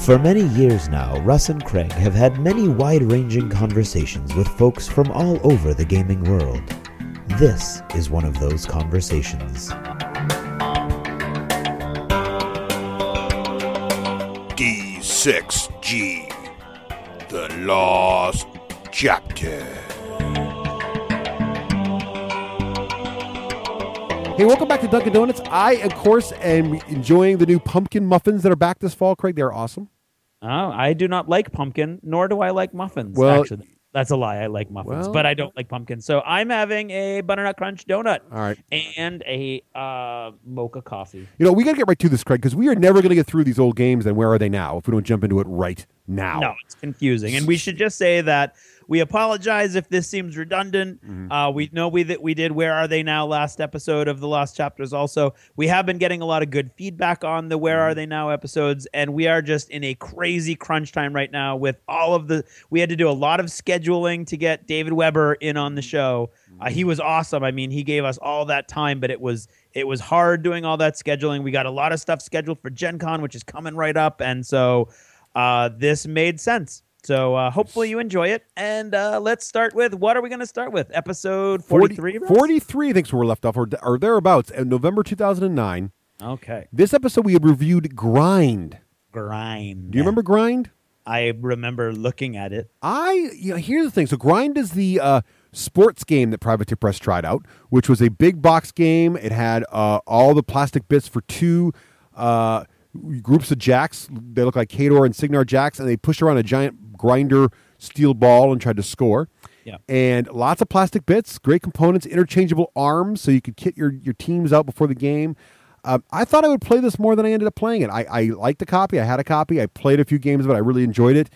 For many years now, Russ and Craig have had many wide-ranging conversations with folks from all over the gaming world. This is one of those conversations. D6G, the Lost Chapter. Hey, welcome back to Dunkin' Donuts. I, of course, am enjoying the new pumpkin muffins that are back this fall. Craig, they're awesome. Oh, I do not like pumpkin, nor do I like muffins. Well, actually, that's a lie. I like muffins, but I don't like pumpkin. So I'm having a butternut crunch donut. All right. And a mocha coffee. You know, we got to get right to this, Craig, because we are never going to get through these old games, and where are they now if we don't jump into it right now? No, it's confusing. And we should just say that we apologize if this seems redundant. We know that we did Where Are They Now last episode of the Lost Chapters also. We have been getting a lot of good feedback on the Where Are They Now episodes, and we are just in a crazy crunch time right now with all of the... We had to do a lot of scheduling to get David Weber in on the show. He was awesome. I mean, he gave us all that time, but it was hard doing all that scheduling. We got a lot of stuff scheduled for Gen Con, which is coming right up, and so this made sense. So hopefully you enjoy it. And let's start with, what are we going to start with? Episode 43? 43, I think, is where we're left off, or thereabouts, in November 2009. Okay. This episode, we had reviewed Grind. Grind. Do you remember Grind? I remember looking at it. Here's the thing. So Grind is the sports game that Privateer Press tried out, which was a big box game. It had all the plastic bits for two groups of jacks. They look like Kador and Signar jacks, and they pushed around a giant grinder steel ball and tried to score. Yeah. And lots of plastic bits, great components, interchangeable arms, so you could kit your teams out before the game. I thought I would play this more than I ended up playing it. I liked the copy. I had a copy. I played a few games, but I really enjoyed it.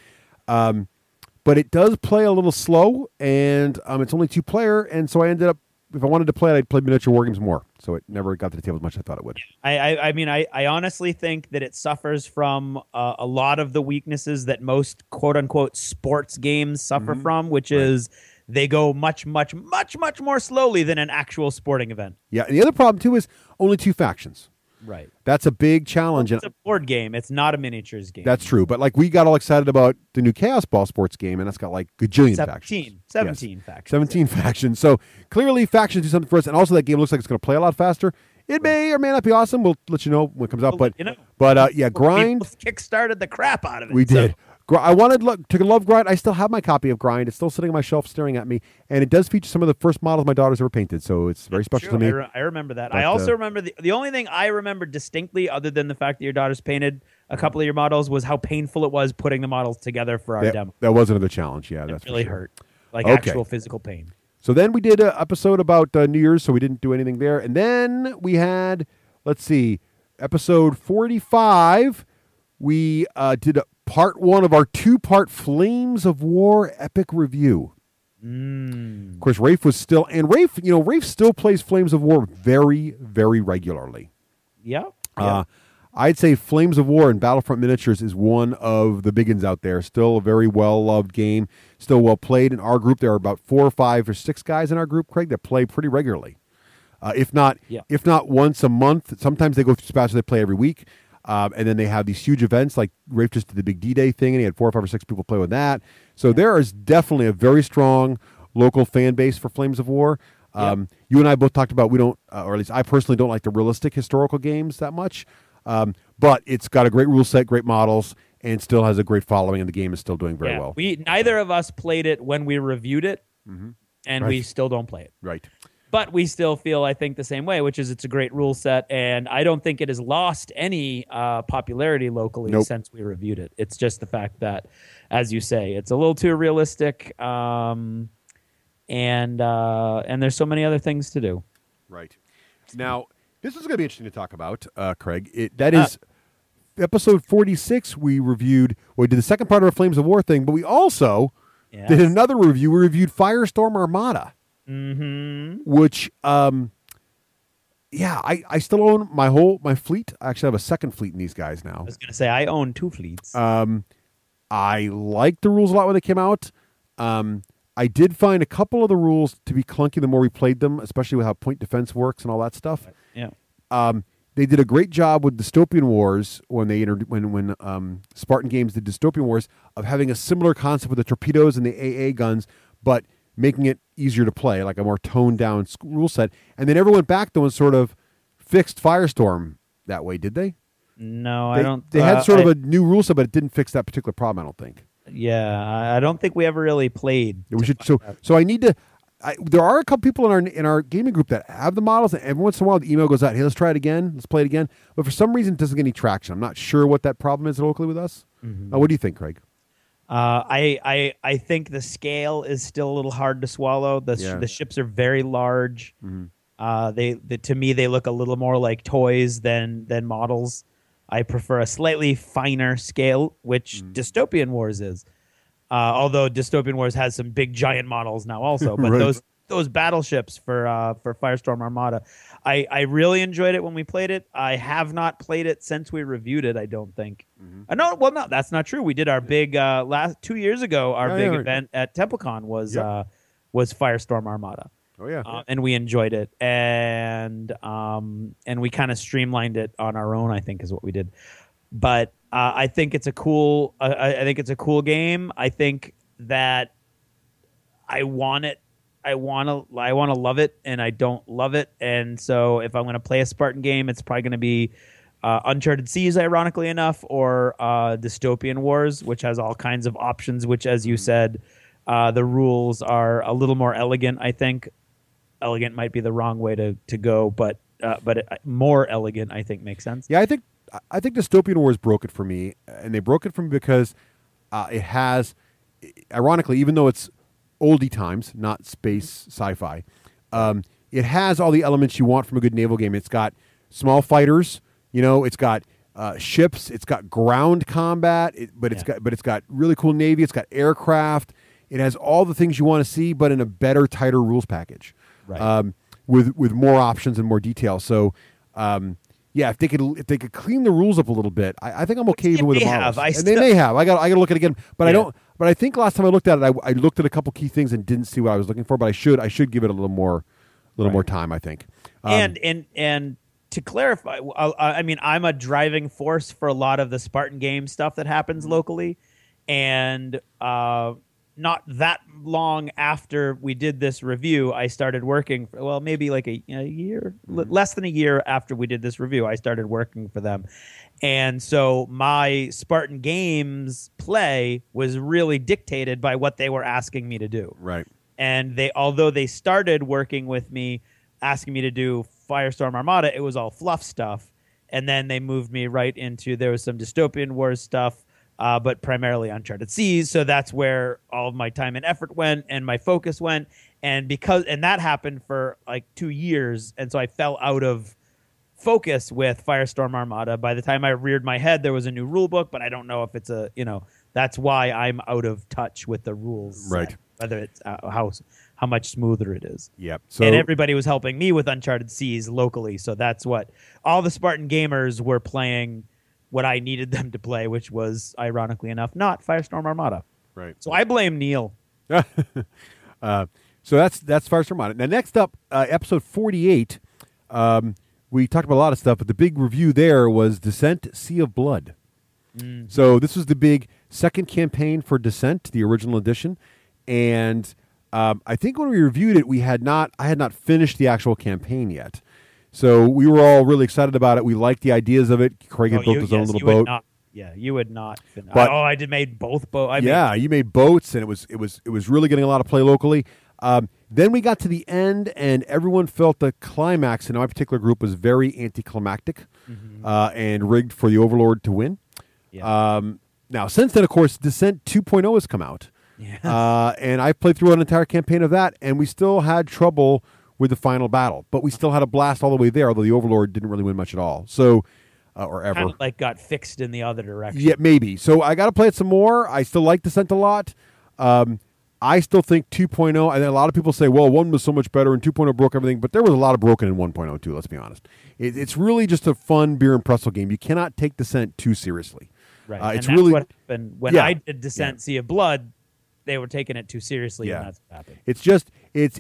But it does play a little slow, and it's only two-player, and so I ended up, if I wanted to play it, I'd play miniature war games more. So it never got to the table as much as I thought it would. I mean, I honestly think that it suffers from a lot of the weaknesses that most quote-unquote sports games suffer from, which is they go much, much, much, much more slowly than an actual sporting event. Yeah, and the other problem, too, is only two factions. Right. That's a big challenge. It's a board game. It's not a miniatures game. That's true. But we got all excited about the new Chaos Ball sports game, and that's got gajillion factions. 17 factions. 17 factions. So clearly factions do something for us. And also that game looks like it's going to play a lot faster. It may or may not be awesome. We'll let you know when it comes out. But Grind. We kickstarted the crap out of it. We did. I wanted to love Grind. I still have my copy of Grind. It's still sitting on my shelf staring at me. And it does feature some of the first models my daughter's ever painted. So it's very special to me. I remember that. But I also remember the only thing I remember distinctly, other than the fact that your daughter's painted a couple of your models, was how painful it was putting the models together for our demo. That was another challenge. Yeah, that's really hurt. Actual physical pain. So then we did an episode about New Year's, so we didn't do anything there. And then we had, episode 45. We did part one of our two-part Flames of War epic review. Of course, Rafe was still, and Rafe still plays Flames of War very, very regularly. Yeah. I'd say Flames of War and Battlefront Miniatures is one of the big ones out there. Still a very well-loved game, still well-played. In our group, there are about 4 or 5 or 6 guys in our group, Craig, that play pretty regularly. If not once a month. Sometimes they go through spats where they play every week. And then they have these huge events, like Rafe just did the big D-Day thing, and he had 4 or 5 or 6 people play with that. So there is definitely a very strong local fan base for Flames of War. You and I both talked about we don't, or at least I personally don't like the realistic historical games that much. But it's got a great rule set, great models, and still has a great following, and the game is still doing very well. Neither of us played it when we reviewed it, and we still don't play it. Right. But we still feel, I think, the same way, which is it's a great rule set, and I don't think it has lost any popularity locally since we reviewed it. It's just the fact that, as you say, it's a little too realistic, and there's so many other things to do. Right. Now, this is going to be interesting to talk about, Craig. That is episode 46. We reviewed. We did the second part of our Flames of War thing, but we also did another review. We reviewed Firestorm Armada. Which, I still own my fleet. I actually have a second fleet in these guys now. I was going to say, I own 2 fleets. I liked the rules a lot when they came out. I did find a couple of the rules to be clunky the more we played them, especially with how point defense works and all that stuff. Yeah. they did a great job with Dystopian Wars when they when Spartan Games did Dystopian Wars of having a similar concept with the torpedoes and the AA guns, but making it easier to play, like a more toned down rule set. And they never went back though and sort of fixed Firestorm that way, did they? No, I don't. They had sort of a new rule set, but it didn't fix that particular problem, I don't think. Yeah, I don't think we ever really played. We should. So I need to. There are a couple people in our gaming group that have the models, and every once in a while the email goes out, hey, let's try it again, let's play it again. But for some reason, it doesn't get any traction. I'm not sure what that problem is locally with us. What do you think, Craig? I think the scale is still a little hard to swallow. The ships are very large. To me, they look a little more like toys than models. I prefer a slightly finer scale, which Dystopian Wars is. Although Dystopian Wars has some big giant models now also, but right. those battleships for Firestorm Armada, I really enjoyed it when we played it. I have not played it since we reviewed it. I don't think. No, that's not true. We did our big last 2 years ago. Our big event at TempleCon was Firestorm Armada. Oh yeah, and we enjoyed it, and we kind of streamlined it on our own, I think, is what we did. But I think it's a cool. I think it's a cool game. I think that I want it. I want to love it, and I don't love it. And so, if I'm going to play a Spartan game, it's probably going to be Uncharted Seas, ironically enough, or Dystopian Wars, which has all kinds of options. Which, as you said, the rules are a little more elegant. I think elegant might be the wrong way to go, but more elegant, I think, makes sense. Yeah, I think Dystopian Wars broke it for me, and they broke it for me because it has, ironically, even though it's oldie times, not space sci-fi, it has all the elements you want from a good naval game. It's got small fighters, it's got ships, it's got ground combat, it's got really cool navy, it's got aircraft, it has all the things you want to see, but in a better, tighter rules package, right. With more options and more detail. So. Yeah, if they could clean the rules up a little bit, I think I'm okay even with the models. They may have. I got to look at it again, but I don't. But I think last time I looked at it, I looked at a couple key things and didn't see what I was looking for. But I should give it a little more time, I think. And to clarify, I mean, I'm a driving force for a lot of the Spartan game stuff that happens locally, and not that long after we did this review, I started working for, maybe like a year, less than a year after we did this review, I started working for them. And so my Spartan Games play was really dictated by what they were asking me to do. Right. And although they started working with me, asking me to do Firestorm Armada, it was all fluff stuff. And then they moved me right into, there was some Dystopian Wars stuff, but primarily Uncharted Seas. So that's where all of my time and effort went and my focus went. And that happened for like 2 years. And so I fell out of focus with Firestorm Armada. By the time I reared my head, there was a new rule book, but I don't know if it's that's why I'm out of touch with the rules. Right. Whether it's how much smoother it is. Yep. So, and everybody was helping me with Uncharted Seas locally. So that's what all the Spartan gamers were playing, what I needed them to play, which was, ironically enough, not Firestorm Armada. Right. So I blame Neil. So that's Firestorm Armada. Now, next up, episode 48, we talked about a lot of stuff, but the big review there was Descent, Sea of Blood. So this was the big second campaign for Descent, the original edition. And I think when we reviewed it, I had not finished the actual campaign yet. So we were all really excited about it. We liked the ideas of it. Craig had built his own little boat. You would not. But, I made both boats. You made boats, and it was really getting a lot of play locally. Then we got to the end, and everyone felt the climax in my particular group was very anticlimactic and rigged for the Overlord to win. Yeah. Now, since then, of course, Descent 2.0 has come out. Yeah. And I played through an entire campaign of that, and we still had trouble with the final battle, but we still had a blast all the way there, although the Overlord didn't really win much at all. So, or ever. Kind of like got fixed in the other direction. Yeah, maybe. So I got to play it some more. I still like Descent a lot. I still think 2.0, and a lot of people say, well, 1 was so much better and 2.0 broke everything, but there was a lot of broken in 1.0 too, let's be honest. It's really just a fun beer and pretzel game. You cannot take Descent too seriously. Right. It's and really that's what happened when I did Descent Sea of Blood. they were taking it too seriously, and that's what happened. It's just it's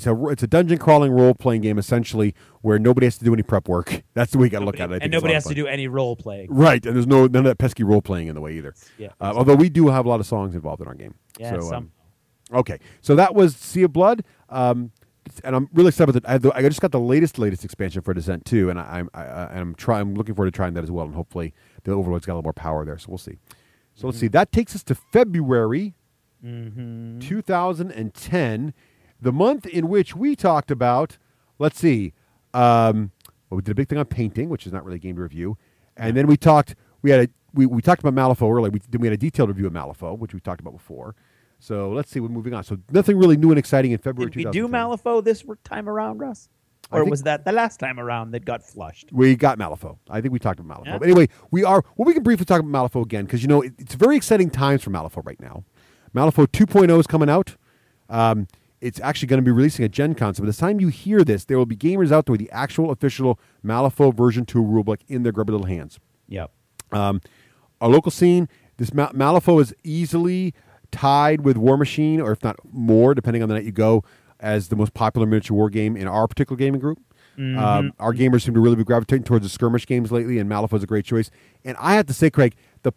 a dungeon crawling role playing game essentially where nobody has to do any prep work. That's the way you got to look at it. And nobody has to do any role playing. Right, and there's none of that pesky role playing in the way either. Yeah. Although we do have a lot of songs involved in our game. Yeah. So, okay, so that was Sea of Blood. And I'm really excited about it. I just got the latest expansion for Descent 2, and I'm looking forward to trying that as well, and hopefully the Overlord's got a little more power there. So we'll see. So let's see. That takes us to February 2010, the month in which we talked about. Let's see. We did a big thing on painting, which is not really a game to review, and then we talked. We talked about Malifaux earlier. We had a detailed review of Malifaux, which we talked about before. So let's see. We're moving on. So nothing really new and exciting in February. Did we do Malifaux this time around, Russ? Or was that the last time around that got flushed? We got Malifaux. I think we talked about Malifaux. Yeah. But anyway, we can briefly talk about Malifaux again because it's very exciting times for Malifaux right now. Malifaux 2.0 is coming out. It's actually going to be releasing a Gen Con. So by the time you hear this, there will be gamers out there with the actual official Malifaux version 2 rulebook in their grubby little hands. Yep. Our local scene, this Malifaux is easily tied with War Machine, or if not more, depending on the night you go, as the most popular miniature war game in our particular gaming group. Our gamers seem to really be gravitating towards the skirmish games lately, and Malifaux is a great choice. And I have to say, Craig, the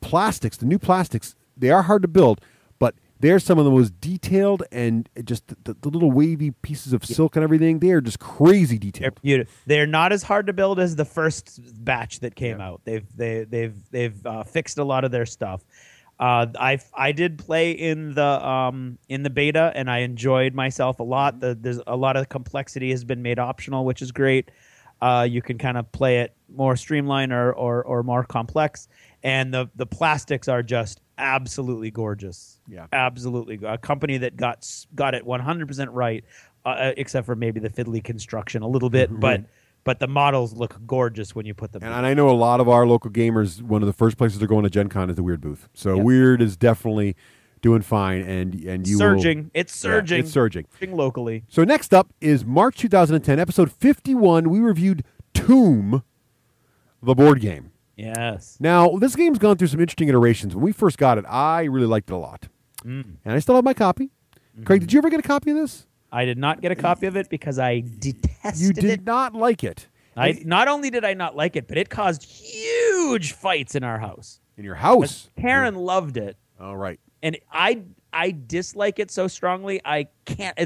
new plastics, they are hard to build, but they're some of the most detailed, and just the little wavy pieces of silk and everything. They are just crazy detailed. They're not as hard to build as the first batch that came out. They've fixed a lot of their stuff. I did play in the beta, and I enjoyed myself a lot. There's a lot of complexity has been made optional, which is great. You can kind of play it more streamlined or more complex, and the plastics are just absolutely gorgeous. Yeah, absolutely. A company that got it 100% right, except for maybe the fiddly construction a little bit, but the models look gorgeous when you put them. And I know a lot of our local gamers, one of the first places they're going to Gen Con is the Weird booth. So Weird is definitely doing fine, and you surging. Will, it's surging. It's surging Locally. So next up is March 2010, episode 51. We reviewed Tomb, the board game. Yes. Now, this game's gone through some interesting iterations. When we first got it, I really liked it a lot. And I still have my copy. Craig, did you ever get a copy of this? I did not get a copy of it because I detested it. You did not like it. Not only did I not like it, but it caused huge fights in our house. In your house? But Karen loved it. Oh, right. And I dislike it so strongly. I can't.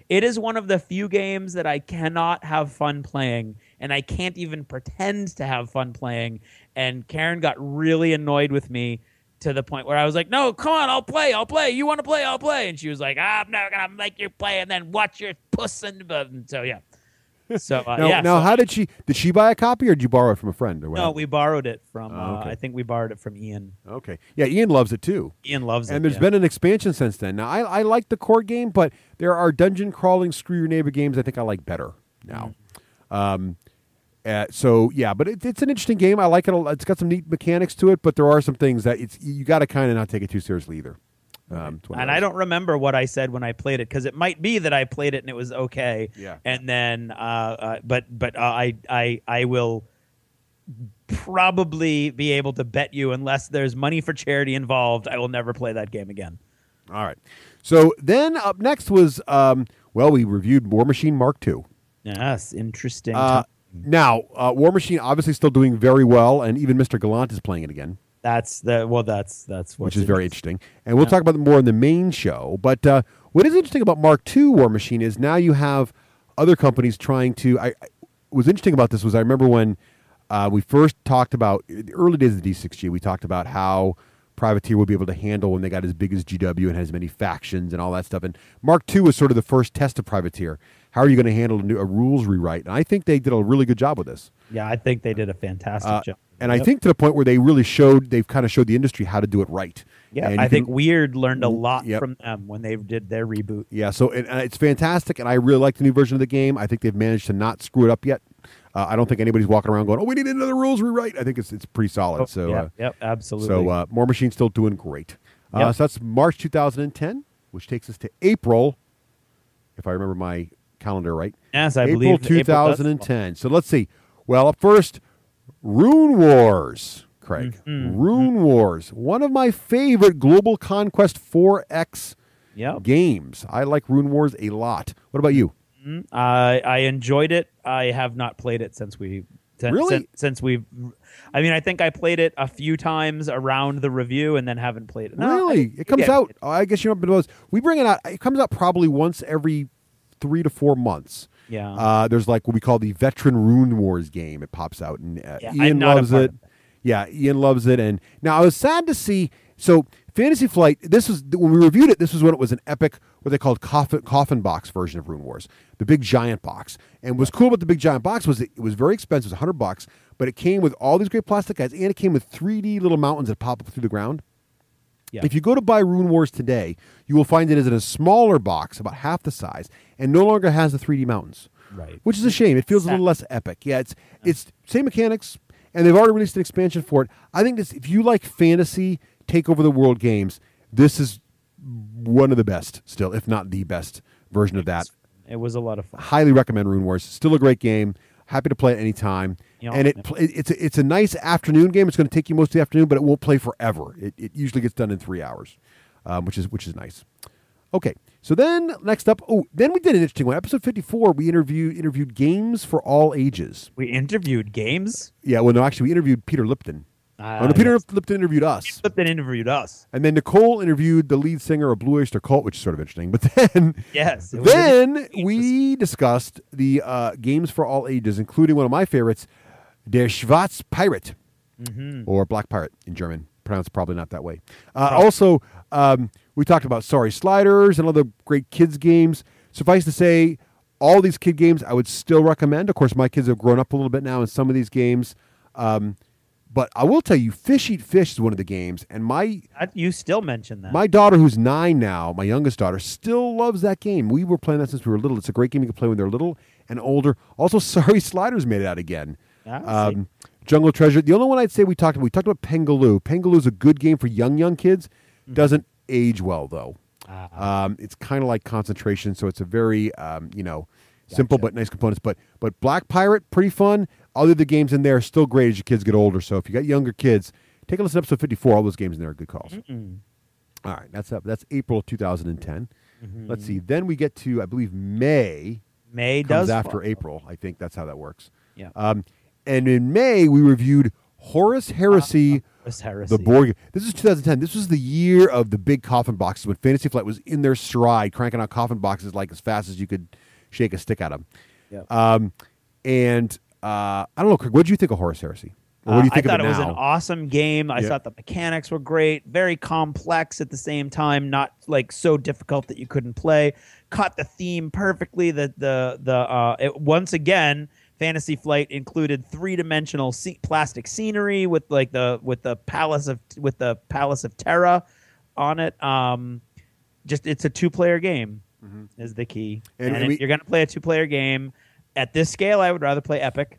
It is one of the few games that I cannot have fun playing, and I can't even pretend to have fun playing. And Karen got really annoyed with me to the point where I was like, "No, come on, I'll play. You want to play? I'll play." And she was like, "I'm not gonna make you play, and then watch your puss." And so yeah. So how did she buy a copy, or did you borrow it from a friend? Or no, we borrowed it from. Okay. I think we borrowed it from Ian. Okay, yeah, Ian loves it too. Ian loves it, and there's been an expansion since then. Now I like the core game, but there are dungeon crawling screw your neighbor games I think I like better now. So yeah, but it's an interesting game. I like it. It's got some neat mechanics to it, but there are some things that you got to kind of not take it too seriously either. And I don't remember what I said when I played it, because it might be that I played it and it was okay. Yeah. And then, but I will probably be able to bet you, unless there's money for charity involved, I will never play that game again. All right. So then up next was we reviewed War Machine Mark II. Yes, interesting. Now War Machine obviously still doing very well, and even Mr. Gallant is playing it again. That's which is very interesting, and we'll talk about it more in the main show. But what is interesting about Mark II War Machine is now you have other companies trying to. What was interesting about this was I remember when we first talked about the early days of the D6G. We talked about how Privateer would be able to handle when they got as big as GW and has many factions and all that stuff. And Mark II was sort of the first test of Privateer. How are you going to handle a rules rewrite? And I think they did a really good job with this. Yeah, I think they did a fantastic job. And I think to the point where they've kind of showed the industry how to do it right. Yeah, I think Weird learned a lot from them when they did their reboot. Yeah, so it's fantastic, and I really like the new version of the game. I think they've managed to not screw it up yet. I don't think anybody's walking around going, "Oh, we need another rules rewrite." I think it's pretty solid. Absolutely. So War Machine's still doing great. So that's March 2010, which takes us to April, if I remember my calendar right. Yes, I believe April 2010. So let's see. Well, up first, Rune Wars, Craig. Rune Wars, one of my favorite Global Conquest 4X Yep. games. I like Rune Wars a lot. What about you? I enjoyed it. I have not played it since we. Really? Since we've, I mean, I think I played it a few times around the review and then haven't played it. No, Really? It comes out. I guess you know what it we bring it out. It comes out probably once every 3 to 4 months. Yeah. There's like what we call the Veteran Rune Wars game. It pops out, and Ian I'm not loves it. Yeah, Ian loves it. And now I was sad to see. So Fantasy Flight. This was when we reviewed it. This was when it was an epic, what they called coffin box version of Rune Wars, the big giant box. And what's cool about the big giant box was it was very expensive. It was $100, but it came with all these great plastic guys, and it came with 3D little mountains that pop up through the ground. Yeah. If you go to buy Rune Wars today, you will find it is in a smaller box, about half the size, and no longer has the 3D mountains. Right. Which is a shame. It feels a little less epic. Yeah, it's same mechanics, and they've already released an expansion for it. I think this, if you like fantasy, take over the world games, this is one of the best still, if not the best version of that. It was a lot of fun. Highly recommend Rune Wars. Still a great game. Happy to play it anytime. Yep. And it's a nice afternoon game. It's going to take you most of the afternoon, but it won't play forever. It usually gets done in 3 hours, which is nice. Okay, so then next up, then we did an interesting one. Episode 54, we interviewed games for all ages. We interviewed games? Yeah, well, no, actually, we interviewed Peter Lipton. Peter Lipton interviewed us. Lipton interviewed us. And then Nicole interviewed the lead singer of Blue Oyster Cult, which is sort of interesting. But then, we discussed the games for all ages, including one of my favorites, Der Schwarz Pirate, or Black Pirate in German. Pronounced probably not that way. Also, we talked about Sorry Sliders and other great kids games. Suffice to say, all these kid games I would still recommend. Of course, my kids have grown up a little bit now in some of these games. But I will tell you, Fish Eat Fish is one of the games, and you still mentioned that. My daughter, who's 9 now, my youngest daughter, still loves that game. We were playing that since we were little. It's a great game you can play when they're little and older. Also, Sorry Sliders made it out again. Jungle Treasure. The only one I'd say we talked about Pengaloo. Pengaloo's a good game for young kids. Doesn't age well though. It's kind of like Concentration, so it's a very simple but nice components. But Black Pirate, pretty fun. All the games in there are still great as your kids get older. So if you got younger kids, take a listen to episode 54. All those games in there are good calls. All right, that's April of 2010. Let's see. Then we get to, I believe, May. May comes does after follow. April. I think that's how that works. Yeah. And in May, we reviewed Horus Heresy, the board game. This is 2010. This was the year of the big coffin boxes when Fantasy Flight was in their stride, cranking out coffin boxes like as fast as you could shake a stick at them. Yep. And I don't know, Craig, what did you think of Horus Heresy? Or what do you think I thought of it it was now? an awesome game. I thought the mechanics were great, very complex at the same time, not like so difficult that you couldn't play. Caught the theme perfectly. Once again, Fantasy Flight included 3-dimensional plastic scenery with the Palace of Terra on it. It's a 2-player game is the key. And if you're going to play a 2-player game at this scale, I would rather play Epic.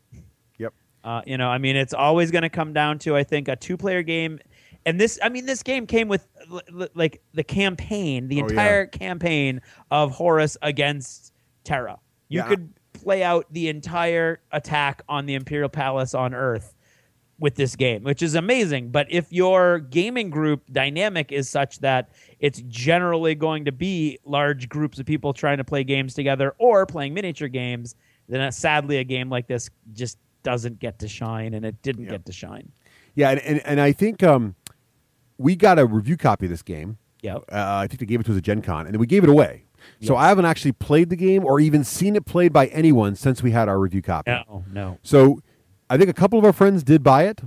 Yep. It's always going to come down to, I think, a 2-player game. And this game came with like the campaign, the entire campaign of Horus against Terra. You could play out the entire attack on the Imperial Palace on Earth with this game, which is amazing. But if your gaming group dynamic is such that it's generally going to be large groups of people trying to play games together or playing miniature games, then sadly a game like this just doesn't get to shine, and it didn't get to shine. Yeah, and I think we got a review copy of this game. Yeah. I think they gave it to us at Gen Con, and then we gave it away. So I haven't actually played the game or even seen it played by anyone since we had our review copy. No. So I think a couple of our friends did buy it,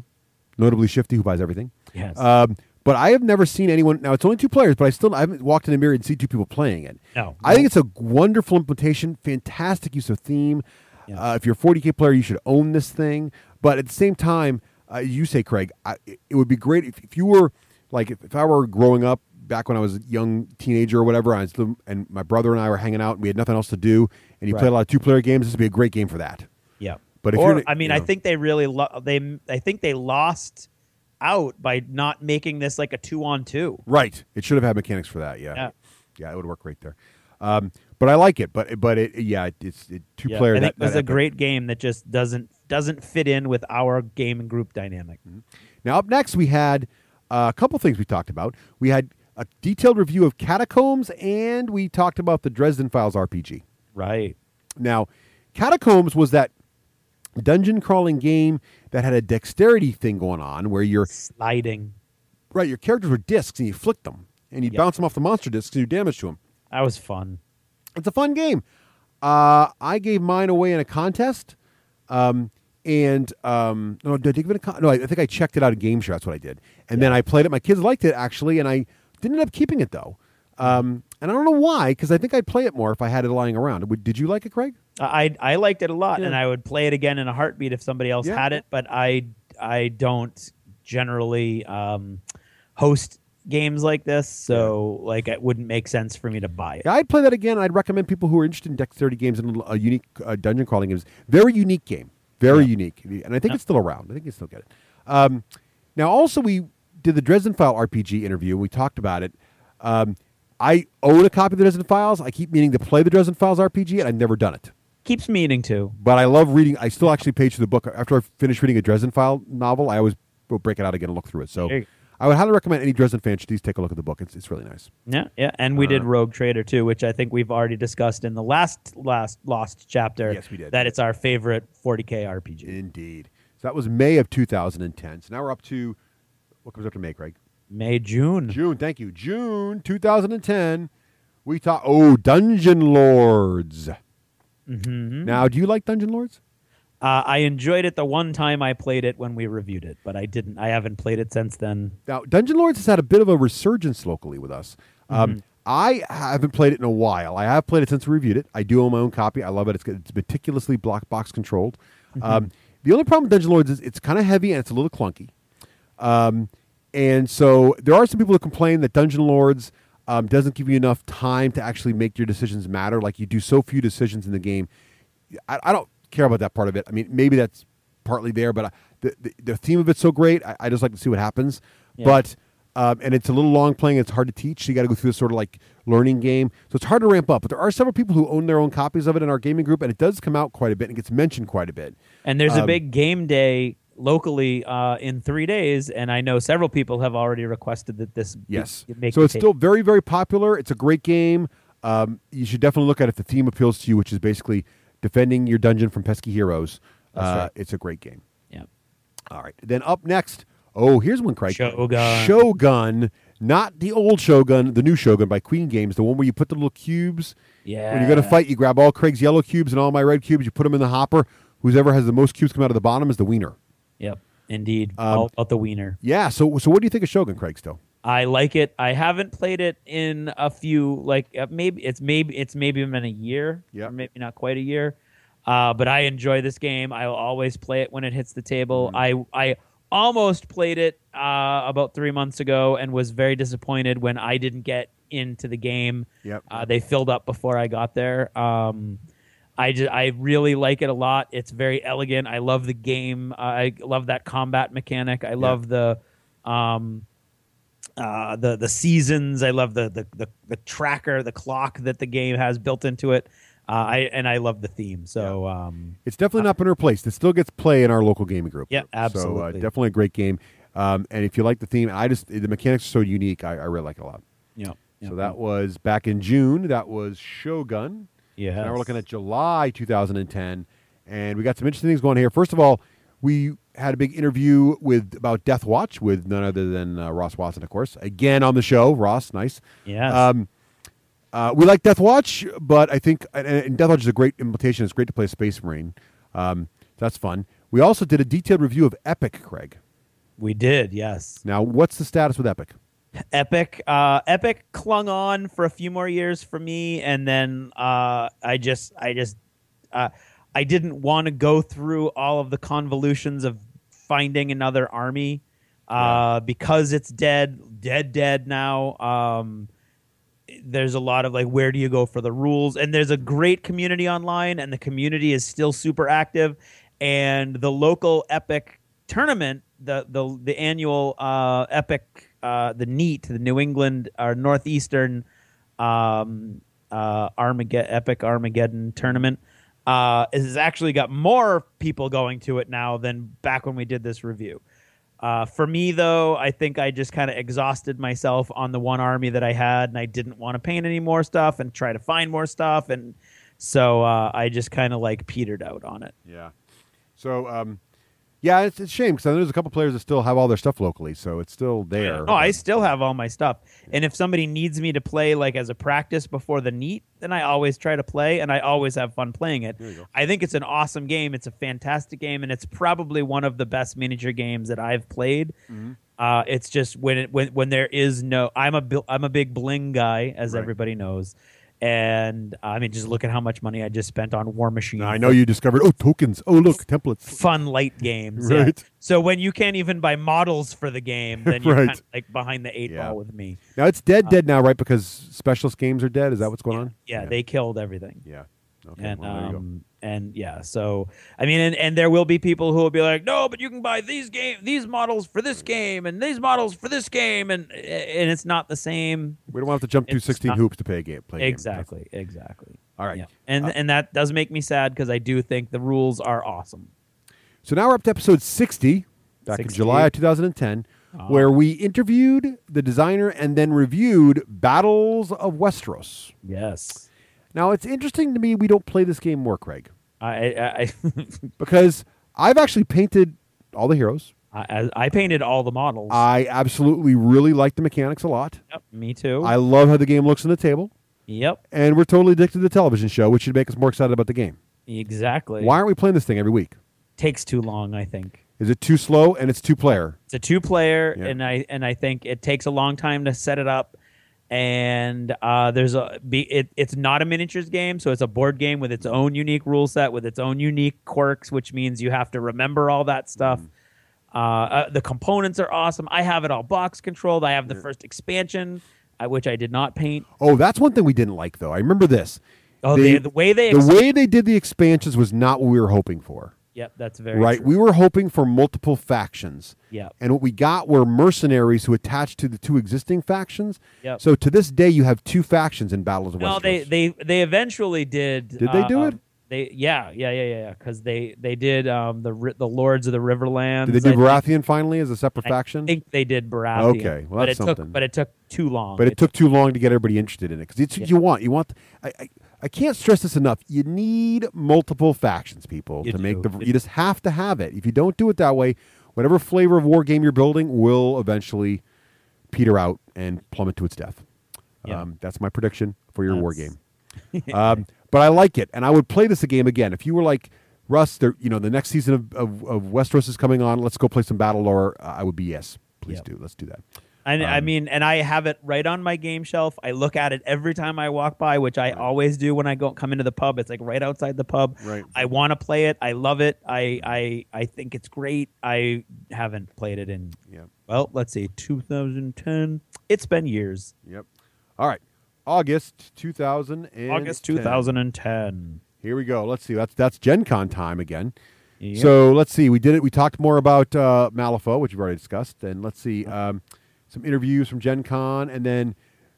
notably Shifty, who buys everything. Yes. But I have never seen anyone. Now, it's only 2 players, but I haven't walked in the mirror and seen 2 people playing it. No. I think it's a wonderful implementation, fantastic use of theme. Yeah. If you're a 40K player, you should own this thing. But at the same time, you say, Craig, it would be great if you were, like, if I were growing up back when I was a young teenager or whatever, and my brother and I were hanging out and we had nothing else to do, and you played a lot of 2-player games, this would be a great game for that. Yeah. But if I think they really I think they lost out by not making this like a 2-on-2. Right. It should have had mechanics for that. Yeah, it would work great there. But I like it. But it's 2-player. I think it was a great game that just doesn't fit in with our game and group dynamic. Now up next we had a couple things we talked about. We had a detailed review of Catacombs, and we talked about the Dresden Files RPG. Right. Now, Catacombs was that dungeon crawling game that had a dexterity thing going on where you're sliding. Right, your characters were discs and you flick them and you bounce them off the monster discs and do damage to them. That was fun. It's a fun game. I gave mine away in a contest. No, did I give it no, I think I checked it out at Game Show. That's what I did. And then I played it. My kids liked it, actually, and I didn't end up keeping it, though. And I don't know why, because I think I'd play it more if I had it lying around. Did you like it, Craig? I liked it a lot, and I would play it again in a heartbeat if somebody else had it, but I don't generally host games like this, so like it wouldn't make sense for me to buy it. Yeah, I'd play that again. I'd recommend people who are interested in dexterity games and unique dungeon crawling games. Very unique game. Very unique. And I think it's still around. I think you can still get it. Now, also, we did the Dresden File RPG interview, and we talked about it. I own a copy of the Dresden Files. I keep meaning to play the Dresden Files RPG, and I've never done it. Keeps meaning to. But I love reading. I still actually page through the book. After I finish reading a Dresden File novel, I always will break it out again and look through it. So I would highly recommend any Dresden fan should please take a look at the book. It's really nice. Yeah. And we did Rogue Trader, too, which I think we've already discussed in the last Lost chapter. Yes, we did. That it's our favorite 40K RPG. Indeed. So that was May of 2010. So now we're up to, what comes after May, Craig? June. June, thank you. June 2010. We talk, Dungeon Lords. Mm-hmm. Now, do you like Dungeon Lords? I enjoyed it the one time I played it when we reviewed it, but I haven't played it since then. Now, Dungeon Lords has had a bit of a resurgence locally with us. I haven't played it in a while. I have played it since we reviewed it. I do own my own copy. I love it. It's meticulously block box controlled. The only problem with Dungeon Lords is it's kind of heavy and it's a little clunky. And so there are some people who complain that Dungeon Lords doesn't give you enough time to actually make your decisions matter. Like you do so few decisions in the game. I don't care about that part of it. I mean, maybe that's partly there, but the theme of it's so great. I just like to see what happens. Yeah. But and it's a little long playing. It's hard to teach. So you got to go through this sort of like learning game. So it's hard to ramp up. But there are several people who own their own copies of it in our gaming group, and it does come out quite a bit and gets mentioned quite a bit. And there's a big game day locally in 3 days, and I know several people have already requested that this. Yes. So it's still very, very popular. It's a great game. You should definitely look at it if the theme appeals to you, which is basically defending your dungeon from pesky heroes. Right. It's a great game. Yeah. All right. Then up next. Oh, here's one, Craig. Shogun. Shogun. Not the old Shogun, the new Shogun by Queen Games, the one where you put the little cubes. Yeah. When you're going to fight, you grab all Craig's yellow cubes and all my red cubes, you put them in the hopper. Whoever has the most cubes come out of the bottom is the wiener. Yep, indeed. All about the wiener. Yeah, so what do you think of Shogun, Craig, still? I like it. I haven't played it in a few, maybe it's been a year. Yeah. Or maybe not quite a year. But I enjoy this game. I will always play it when it hits the table. I almost played it about 3 months ago and was very disappointed when I didn't get into the game. Yep. They filled up before I got there. I really like it a lot. It's very elegant. I love the game. I love that combat mechanic. I love the seasons. I love the tracker, the clock that the game has built into it. I love the theme. So it's definitely not been replaced. It still gets play in our local gaming group. Yeah, absolutely. So definitely a great game. And if you like the theme, the mechanics are so unique. I really like it a lot. Yeah. So that was back in June. That was Shogun. Yeah. Now we're looking at July 2010, and we got some interesting things going here. First of all, we had a big interview about Death Watch with none other than Ross Watson, of course. Again on the show, Ross, nice. Yes. We like Death Watch, but I think and Death Watch is a great invitation. It's great to play Space Marine. That's fun. We also did a detailed review of Epic, Craig. We did, yes. Now, what's the status with Epic? Epic clung on for a few more years for me, and then I didn't want to go through all of the convolutions of finding another army because it's dead now. There's a lot of where do you go for the rules, and there's a great community online, and the community is still super active, and the local Epic tournament, the annual Epic. The NEAT, the New England or Northeastern Epic Armageddon tournament, has actually got more people going to it now than back when we did this review. For me, though, I think I just kind of exhausted myself on the one army that I had, and I didn't want to paint any more stuff and try to find more stuff, and so I just kind of like petered out on it. Yeah. So, yeah, it's a shame because there's a couple players that still have all their stuff locally, so it's still there. Oh, I still have all my stuff, and if somebody needs me to play like as a practice before the Neat, then I always try to play, and I always have fun playing it. I think it's an awesome game. It's a fantastic game, and it's probably one of the best miniature games that I've played. It's just when there is no, I'm a big bling guy, as everybody knows. And I mean, just look at how much money I just spent on War Machine. Now, I know you discovered, tokens. Oh, look, templates. Fun light games. Right. Yeah. So when you can't even buy models for the game, then you're kind of like behind the eight ball with me. Now, it's dead now, right? Because specialist games are dead? Is that what's going on? Yeah, they killed everything. Yeah. Okay. And Well, there you go. and yeah, so I mean, and there will be people who will be like, no, but you can buy these models for this game and these models for this game, and it's not the same. We don't have to jump through 16 hoops to play a game. Exactly. All right. Yeah. And that does make me sad because I do think the rules are awesome. So now we're up to episode 60, back in July of 2010, where we interviewed the designer and then reviewed Battles of Westeros. Yes. Now, it's interesting to me we don't play this game more, Craig. I because I've actually painted all the heroes. I painted all the models. I absolutely really like the mechanics a lot. Yep, me too. I love how the game looks on the table. Yep. And we're totally addicted to the television show, which should make us more excited about the game. Exactly. Why aren't we playing this thing every week? Takes too long, I think. Is it too slow? And it's two-player. It's a two-player, and I think it takes a long time to set it up. And it's not a miniatures game, so it's a board game with its own unique rule set, with its own unique quirks, which means you have to remember all that stuff. The components are awesome. I have it all box controlled. I have the first expansion, which I did not paint. Oh, that's one thing we didn't like, though. I remember this. Oh, the way they did the expansions was not what we were hoping for. Yep, that's very right. true. We were hoping for multiple factions. Yep. And what we got were mercenaries who attached to the two existing factions. Yep. So to this day, you have two factions in Battles of Westeros. No, they eventually did. Did they do it? Because they did the Lords of the Riverlands. Did they do Baratheon finally as a separate faction? I think they did Baratheon. Okay, well that's something. But it took too long. But it took too long to get everybody interested in it because it's what you want. You want. I can't stress this enough. You need multiple factions, people, to make the. You just have to have it. If you don't do it that way, whatever flavor of war game you're building will eventually peter out and plummet to its death. Yeah. That's my prediction for your war game. But I like it, and I would play this game again. If you were like Russ, the next season of Westeros is coming on. Let's go play some Battle Lore. I would be yes. Please do. Let's do that. And and I have it right on my game shelf. I look at it every time I walk by, which I always do when I come into the pub. It's like right outside the pub. Right. I want to play it. I love it. I think it's great. I haven't played it in well, let's see, 2010. It's been years. Yep. All right. August 2010. August 2010. Here we go. Let's see. That's Gen Con time again. Yep. So let's see. We did it. We talked more about Malifaux, which we've already discussed, and let's see. Some interviews from Gen Con, and then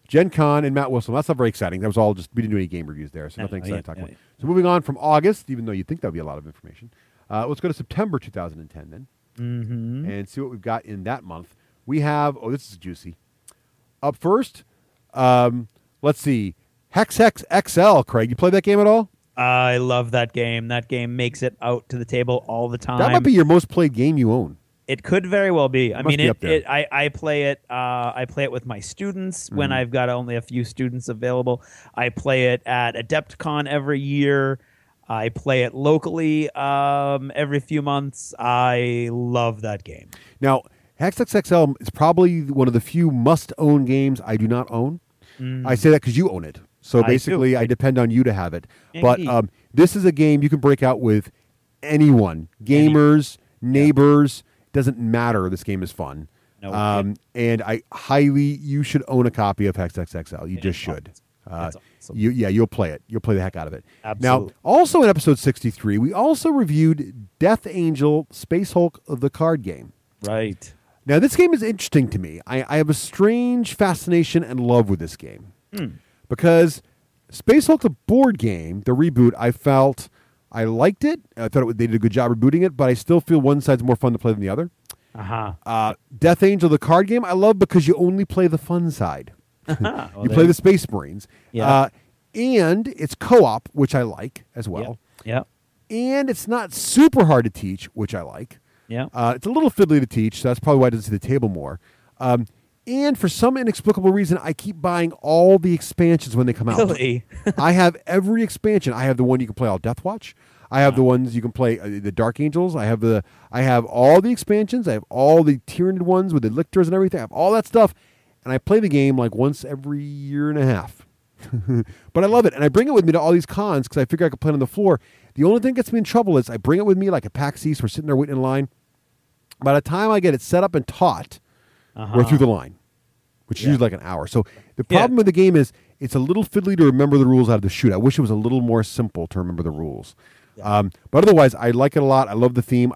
Gen Con and Matt Wilson. That's not very exciting. That was all just, we didn't do any game reviews there, so nothing exciting to talk about. So moving on from August, even though you'd think that would be a lot of information, let's go to September 2010 then, and see what we've got in that month. We have, this is juicy. Up first, let's see, Hex XL, Craig. You play that game at all? I love that game. That game makes it out to the table all the time. That might be your most played game you own. It could very well be. I mean, I play it. I play it with my students when I've got only a few students available. I play it at AdeptCon every year. I play it locally every few months. I love that game. Now, Hex XL is probably one of the few must-own games I do not own. I say that because you own it. So basically, I depend on you to have it. Indeed. But this is a game you can break out with anyone, gamers, neighbors. Doesn't matter. This game is fun. No, and you should own a copy of Hex XL. You just should. That's awesome. You'll play it. You'll play the heck out of it. Absolutely. Now, also in episode 63, we also reviewed Death Angel Space Hulk, the card game. Right. Now, this game is interesting to me. I have a strange fascination and love with this game. Because Space Hulk, the board game, the reboot, I felt I liked it. I thought they did a good job rebooting it, but I still feel one side's more fun to play than the other. Death Angel, the card game, I love because you only play the fun side. You play the Space Marines. Yeah. And it's co-op, which I like as well. Yeah. And it's not super hard to teach, which I like. Yeah. It's a little fiddly to teach, so that's probably why it doesn't see the table more. And for some inexplicable reason, I keep buying all the expansions when they come out. Really? I have every expansion. I have the one you can play all Death Watch. I have the ones you can play the Dark Angels. I have all the expansions. I have all the Tyranid ones with the lictors and everything. I have all that stuff, and I play the game like once every year and a half. But I love it, and I bring it with me to all these cons because I figure I can play it on the floor. The only thing that gets me in trouble is I bring it with me like a PAX East. We're sitting there waiting in line. By the time I get it set up and taught, we're through the line, which is usually like an hour. So the problem with the game is it's a little fiddly to remember the rules out of the chute. I wish it was a little more simple to remember the rules. Yeah. But otherwise, I like it a lot. I love the theme.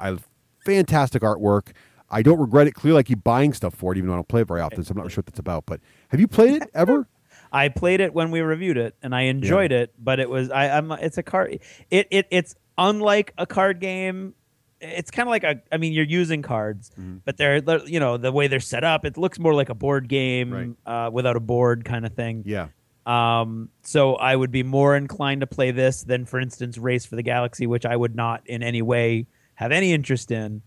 Fantastic artwork. I don't regret it. Clearly, I keep buying stuff for it, even though I don't play it very often, so I'm not sure what that's about. But have you played it ever? I played it when we reviewed it, and I enjoyed it. But it was it's a card. It's unlike a card game. It's kind of like you're using cards, but they're the way they're set up. It looks more like a board game without a board kind of thing. Yeah. So I would be more inclined to play this than, for instance, Race for the Galaxy, which I would not in any way have any interest in.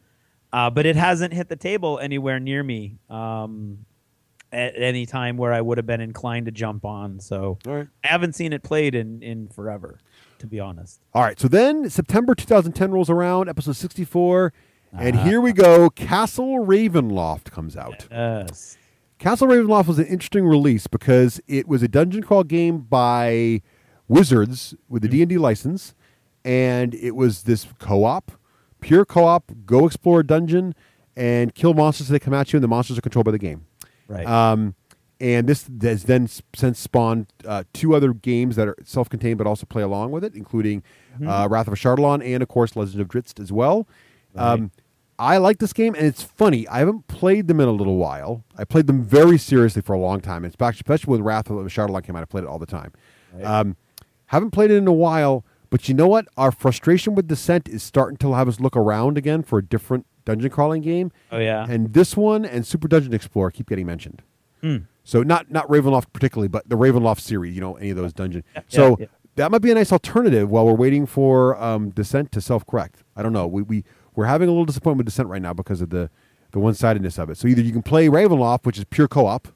But it hasn't hit the table anywhere near me at any time where I would have been inclined to jump on. So I haven't seen it played in forever, to be honest. All right. So then September 2010 rolls around, episode 64. And here we go. Castle Ravenloft comes out. Yes. Castle Ravenloft was an interesting release because it was a dungeon crawl game by Wizards with the D&D license, and it was this pure co-op, go explore a dungeon and kill monsters as they come at you, and the monsters are controlled by the game. Right. And this has then since spawned 2 other games that are self-contained but also play along with it, including Wrath of Ashardalon and, of course, Legend of Drizzt as well. Right. I like this game, and it's funny. I haven't played them in a little while. I played them very seriously for a long time, especially when Wrath of Ashardalon came out. I played it all the time. Right. Haven't played it in a while, but you know what? Our frustration with Descent is starting to have us look around again for a different dungeon crawling game. Oh, yeah. And this one and Super Dungeon Explorer keep getting mentioned. So not Ravenloft particularly, but the Ravenloft series, any of those dungeons. That might be a nice alternative while we're waiting for Descent to self-correct. I don't know. We're having a little disappointment with Descent right now because of the one-sidedness of it. So either you can play Ravenloft, which is pure co-op,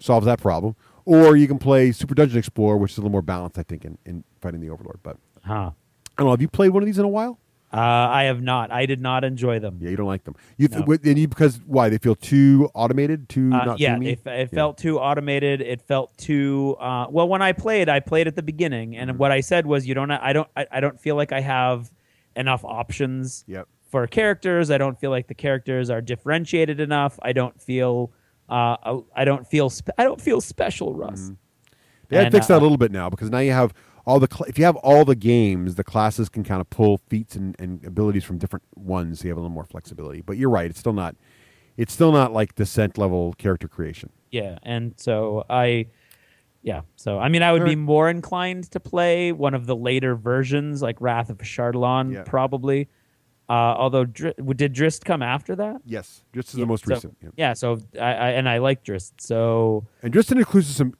solves that problem, or you can play Super Dungeon Explorer, which is a little more balanced, I think, in fighting the Overlord. But I don't know. Have you played one of these in a while? I have not. I did not enjoy them. Yeah, you don't like them. Because why? They feel too automated, not dreamy? It felt too automated. It felt too well. When I played at the beginning, and what I said was, I don't feel like I have enough options for characters. I don't feel like the characters are differentiated enough. I don't feel special, Russ. They had fixed that a little bit now because now you have if you have all the games, the classes can kind of pull feats and abilities from different ones, so you have a little more flexibility. But you're right; it's still not like Descent level character creation. Yeah, and so I would be more inclined to play one of the later versions, like Wrath of Ashardalon, probably. Although did Drizzt come after that? Yes, Drizzt is the most recent. Yeah, so I like Drizzt. So and Drizzt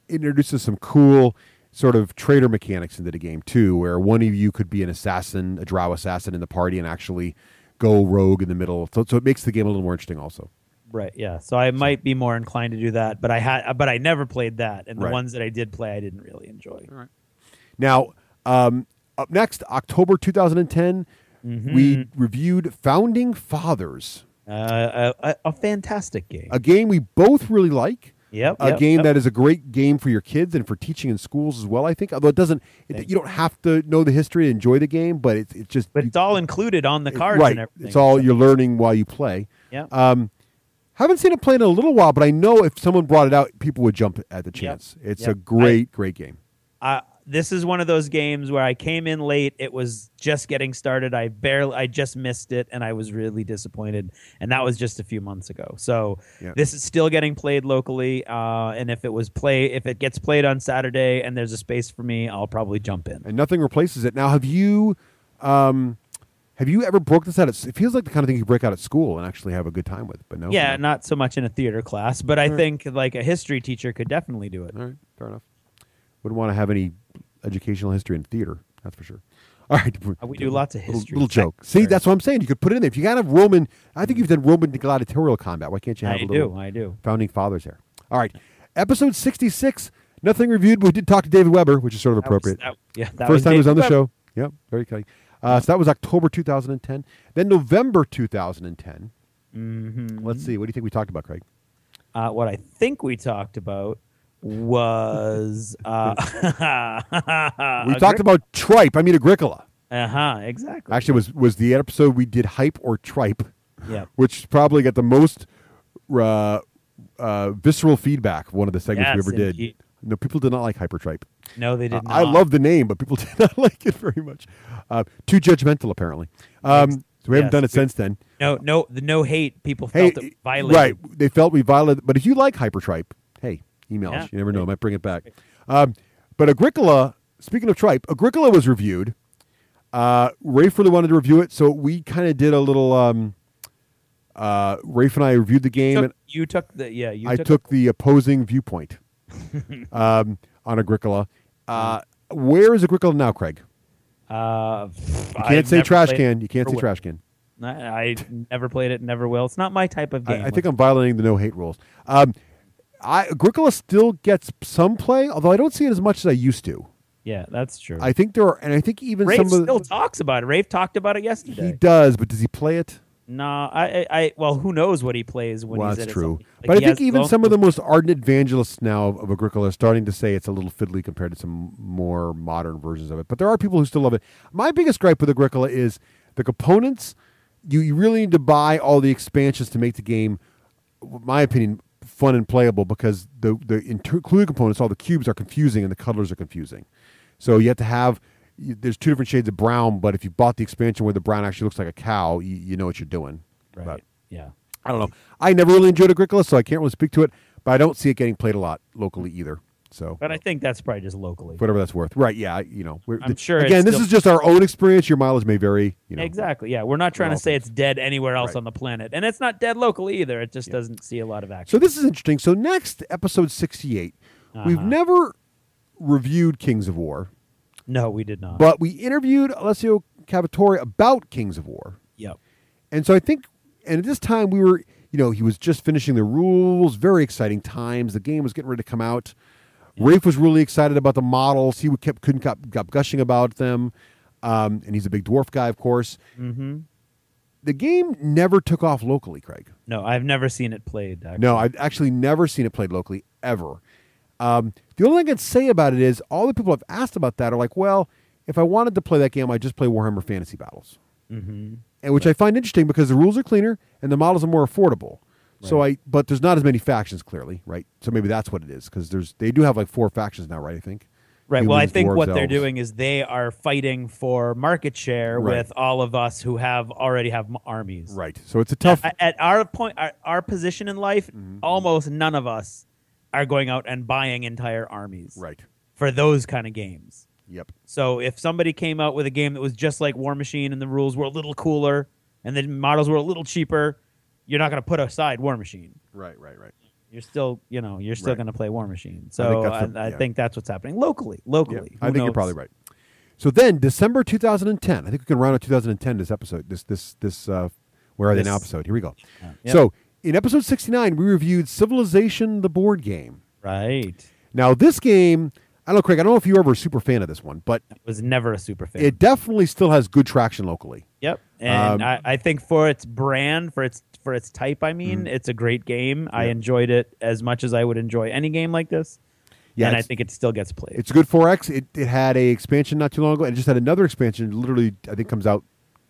introduces some cool sort of traitor mechanics into the game too, where one of you could be an assassin, a drow assassin in the party, and actually go rogue in the middle. So it makes the game a little more interesting, also. Right. Yeah. So I might be more inclined to do that, but I never played that, and the ones that I did play, I didn't really enjoy. All right. Now, up next, October 2010, we reviewed Founding Fathers. A fantastic game. A game we both really like. A game that is a great game for your kids and for teaching in schools as well, I think. Although you don't have to know the history to enjoy the game, but it's just... But it's all included on the cards and everything. It's all you're learning while you play. Yeah. Haven't seen it played in a little while, but I know if someone brought it out, people would jump at the chance. It's a great game. This is one of those games where I came in late. It was just getting started. I just missed it, and I was really disappointed. And that was just a few months ago. So this is still getting played locally. And if it gets played on Saturday and there's a space for me, I'll probably jump in. And nothing replaces it. Now, have you Have you ever broke this out? It feels like the kind of thing you break out at school and actually have a good time with, but no. Yeah, not so much in a theater class, but I think like a history teacher could definitely do it. All right, fair enough. Wouldn't want to have any educational history in theater, that's for sure. All right. We do lots of history. Little joke. See, that's what I'm saying. You could put it in there. If you got to have Roman, I think you've done Roman gladiatorial combat. Why can't you have I do. Founding Fathers there? All right. Episode 66, nothing reviewed, but we did talk to David Weber, which is sort of appropriate. First time he was on the show. Yep, very exciting. So that was October 2010. Then November 2010. Mm-hmm. Let's see. What do you think we talked about, Craig? What I think we talked about was... we talked about tripe. I mean, Agricola. Exactly. Actually, was the episode we did hype or tripe, which probably got the most visceral feedback. One of the segments we ever did. No, people did not like hypertripe. No, they did not. I love the name, but people did not like it very much. Too judgmental, apparently. So we haven't done it since then. No hate. People felt it violated. Right. They felt we violated. But if you like hypertripe, hey, email us. You never know. I might bring it back. But Agricola, speaking of tripe, Agricola was reviewed. Rafe really wanted to review it, so we kind of did a little... Rafe and I reviewed the game. You took I took the opposing viewpoint. On Agricola. Where is Agricola now, Craig? You can't say trash can. You can't say trash can. I never played it, never will. It's not my type of game. I think I'm violating the no-hate rules. Agricola still gets some play, although I don't see it as much as I used to. Yeah, that's true. I think there are, and I think even Rafe some of still talks about it. Rafe talked about it yesterday. He does, but does he play it? No, well, who knows what he plays when he's at it. That's true. Like but I think even some of the most ardent evangelists now of Agricola are starting to say it's a little fiddly compared to some more modern versions of it. But there are people who still love it. My biggest gripe with Agricola is the components. You really need to buy all the expansions to make the game, in my opinion, fun and playable, because the included components, all the cubes, are confusing and the colors are confusing. So you have to have... There's two different shades of brown, but if you bought the expansion where the brown actually looks like a cow, you know what you're doing. Right. But, yeah. I don't know. I never really enjoyed Agricola, so I can't really speak to it, but I don't see it getting played a lot locally either. So, but I think that's probably just locally. Whatever that's worth. Right, yeah. I'm sure. Again, this is just our own experience. Your mileage may vary. Exactly, yeah. We're not trying to say it's dead anywhere else on the planet. And it's not dead locally either. It just doesn't see a lot of action. So this is interesting. So next, episode 68. We've never reviewed Kings of War. No, we did not. But we interviewed Alessio Cavatore about Kings of War. Yep. And so I think, and at this time we were, he was just finishing the rules, very exciting times. The game was getting ready to come out. Yeah. Rafe was really excited about the models. He couldn't stop gushing about them. And he's a big dwarf guy, of course. Mm-hmm. The game never took off locally, Craig. No, I've never seen it played. Actually. No, I've actually never seen it played locally, ever. The only thing I can say about it is all the people I've asked about that are like, well, if I wanted to play that game, I'd just play Warhammer Fantasy Battles. Mm-hmm. And which I find interesting because the rules are cleaner and the models are more affordable. Right. But there's not as many factions, clearly, right? So maybe that's what it is, because they do have like 4 factions now, right? I think. Right. Humans, well, I think dwarves, what they're elves. doing is they are fighting for market share with all of us who already have armies. Right. So it's a tough. At our point, our position in life, almost none of us are going out and buying entire armies. Right. For those kind of games. Yep. So if somebody came out with a game that was just like War Machine and the rules were a little cooler and the models were a little cheaper, you're not going to put aside War Machine. Right. You're still, going to play War Machine. So I think that's what's happening locally. Yeah, I think you're probably right. So then December 2010, I think we can round out 2010 this episode, this Where Are They Now episode. Here we go. Yep. So in episode 69, we reviewed Civilization, the board game. Right. Now this game, I don't know, Craig, I don't know if you were ever a super fan of this one, but I was never a super fan. It definitely still has good traction locally. Yep. And I think for its brand, for its type, it's a great game. Yep. I enjoyed it as much as I would enjoy any game like this. Yeah, and I think it still gets played. It's a good 4X. It had a expansion not too long ago, and it just had another expansion. Literally, I think comes out.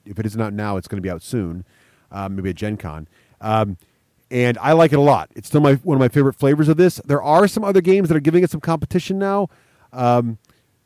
If it isn't out now, it's going to be out soon, maybe at Gen Con. And I like it a lot. It's still one of my favorite flavors of this. There are some other games that are giving it some competition now.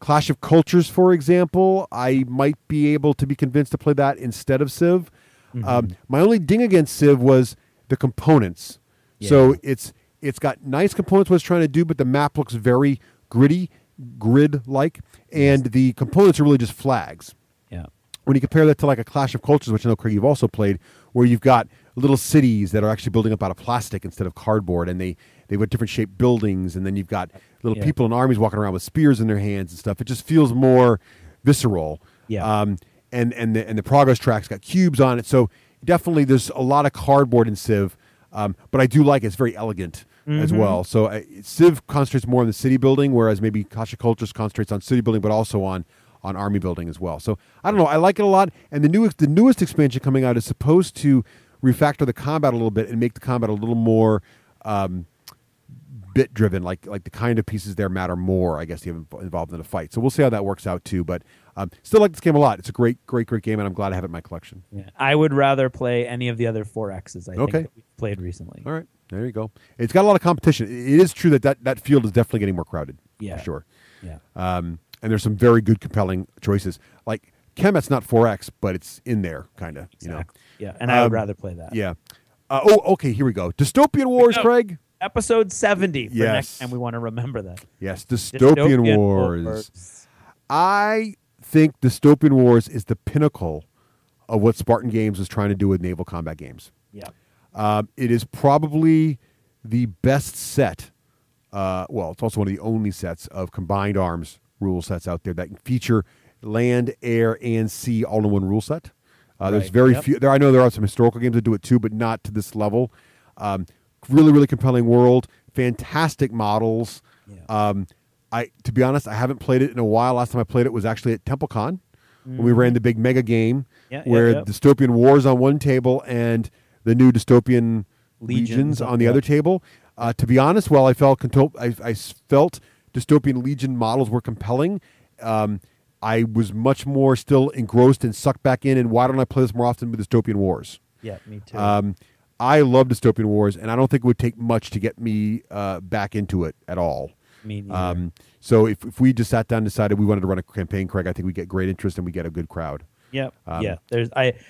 Clash of Cultures, for example. I might be able to be convinced to play that instead of Civ. Mm-hmm. My only ding against Civ was the components. Yeah. So it's got nice components what it's trying to do, but the map looks very gritty, grid-like, and the components are really just flags. Yeah. when you compare that to like a Clash of Cultures, which I know, Craig, you've also played, where you've got little cities that are actually building up out of plastic instead of cardboard, and they've got different shaped buildings, and then you've got little people in armies walking around with spears in their hands and stuff. It just feels more visceral. Yeah. And the progress track's got cubes on it, so definitely there's a lot of cardboard in Civ, but I do like it. It's very elegant as well. So Civ concentrates more on the city building, whereas maybe Clash of Cultures concentrates on city building, but also on army building as well. So I don't know. I like it a lot. And the newest expansion coming out is supposed to refactor the combat a little bit and make the combat a little more bit driven. Like the kind of pieces there matter more, I guess, you have involved in a fight. So we'll see how that works out too. But still like this game a lot. It's a great game, and I'm glad I have it in my collection. Yeah. I would rather play any of the other 4Xs I think that we've played recently. All right. There you go. It's got a lot of competition. It is true that field is definitely getting more crowded. Yeah. For sure. Yeah. And there's some very good, compelling choices. Like Kemet's not 4X, but it's in there, kind of. Exactly. You know. Yeah, and I would rather play that. Yeah. Okay. Here we go. Dystopian Wars, Craig. Episode 70 for Yes. next time. We want to remember that. Yes, Dystopian Wars. I think Dystopian Wars is the pinnacle of what Spartan Games was trying to do with naval combat games. Yeah. It is probably the best set. It's also one of the only sets of combined arms rule sets out there that can feature land, air, and sea all in one rule set. There's very few. I know there are some historical games that do it too, but not to this level. Really, really compelling world. Fantastic models. Yeah. To be honest, I haven't played it in a while. Last time I played it was actually at TempleCon when we ran the big mega game where Dystopian Wars on one table and the new Dystopian Legions on the other table. To be honest, while I felt Dystopian Legion models were compelling, I was much more still engrossed and sucked back in. And why don't I play this more often with Dystopian Wars? Yeah, me too. I love Dystopian Wars, and I don't think it would take much to get me back into it at all. Me neither. So if we just sat down and decided we wanted to run a campaign, Craig, I think we get great interest and we get a good crowd. Yep.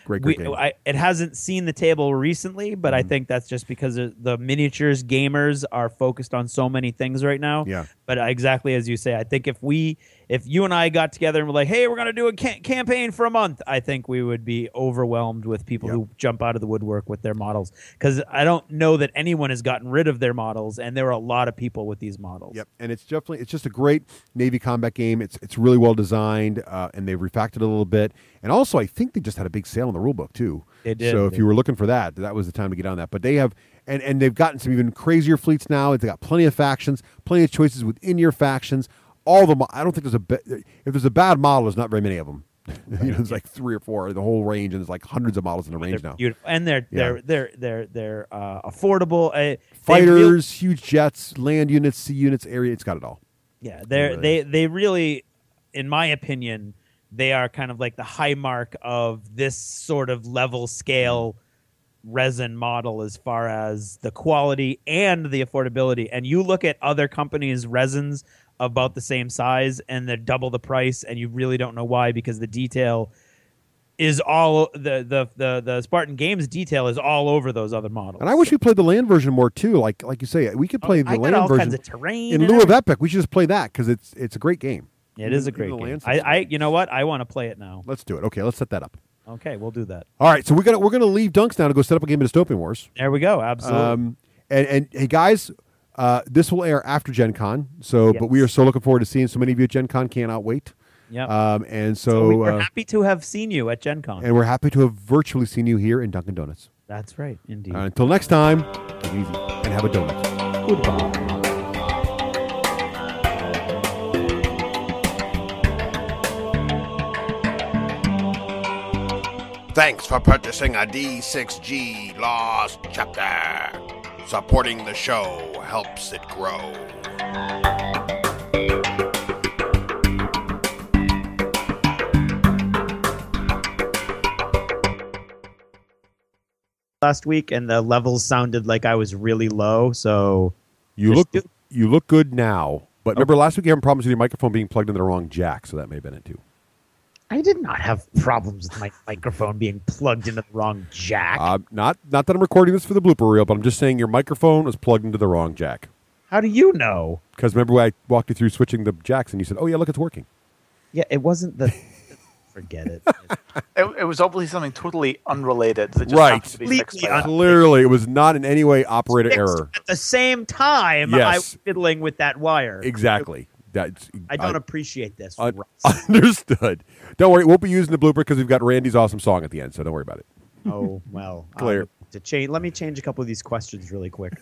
Great game. It hasn't seen the table recently, but I think that's just because the miniatures gamers are focused on so many things right now. Yeah. But exactly as you say, I think if you and I got together and were like, hey, we're going to do a campaign for a month, I think we would be overwhelmed with people who jump out of the woodwork with their models. Because I don't know that anyone has gotten rid of their models, and there are a lot of people with these models. Yep, and it's just a great Navy combat game. It's really well designed, and they've refactored it a little bit. And also, I think they just had a big sale on the rulebook too. They did. So if you were looking for that was the time to get on that. But they have, and they've gotten some even crazier fleets now. They've got plenty of factions, plenty of choices within your factions. All the I don't think if there's a bad model, there's not very many of them. Right. There's like 3 or 4 the whole range, and there's like hundreds of models in the range now. Beautiful. And they're affordable. Fighters, huge jets, land units, sea units, area. It's got it all. Yeah, they really, in my opinion, they are kind of like the high mark of this sort of level scale resin model as far as the quality and the affordability. And you look at other companies' resins about the same size and they're double the price, and you really don't know why, because the detail is all the Spartan Games detail is all over those other models. And I wish we played the land version more too. Like you say, we could play the land all version kinds of terrain in lieu of Epic. We should just play that because it's a great game. It is a great game. You know what? I want to play it now. Let's do it. Okay, let's set that up. Okay, we'll do that. All right, so we're gonna leave Dunks now to go set up a game of Dystopian Wars. There we go. Absolutely. And hey guys, this will air after Gen Con. But we are so looking forward to seeing so many of you at Gen Con. Cannot wait. Yeah. And so we're happy to have seen you at Gen Con. And we're happy to have virtually seen you here in Dunkin' Donuts. That's right, indeed. Until next time, take it easy and have a donut. Goodbye. Thanks for purchasing a D6G Lost Chapter. Supporting the show helps it grow. Last week, and the levels sounded like I was really low, so you look good now. But remember, last week you had problems with your microphone being plugged into the wrong jack, so that may have been it too. I did not have problems with my microphone being plugged into the wrong jack. Not that I'm recording this for the blooper reel, but I'm just saying your microphone was plugged into the wrong jack. How do you know? Because remember when I walked you through switching the jacks, and you said, "Oh yeah, look, it's working." Yeah, it wasn't the Forget it. It was obviously something totally unrelated that just Right. happened to be fixed by that. Clearly, it was not in any way operator Fixed error. At the same time, Yes. I was fiddling with that wire. Exactly. I don't appreciate this. Understood. Don't worry. We'll be using the blooper because we've got Randy's awesome song at the end, so don't worry about it. Oh, well. Clear. Let me change a couple of these questions really quick.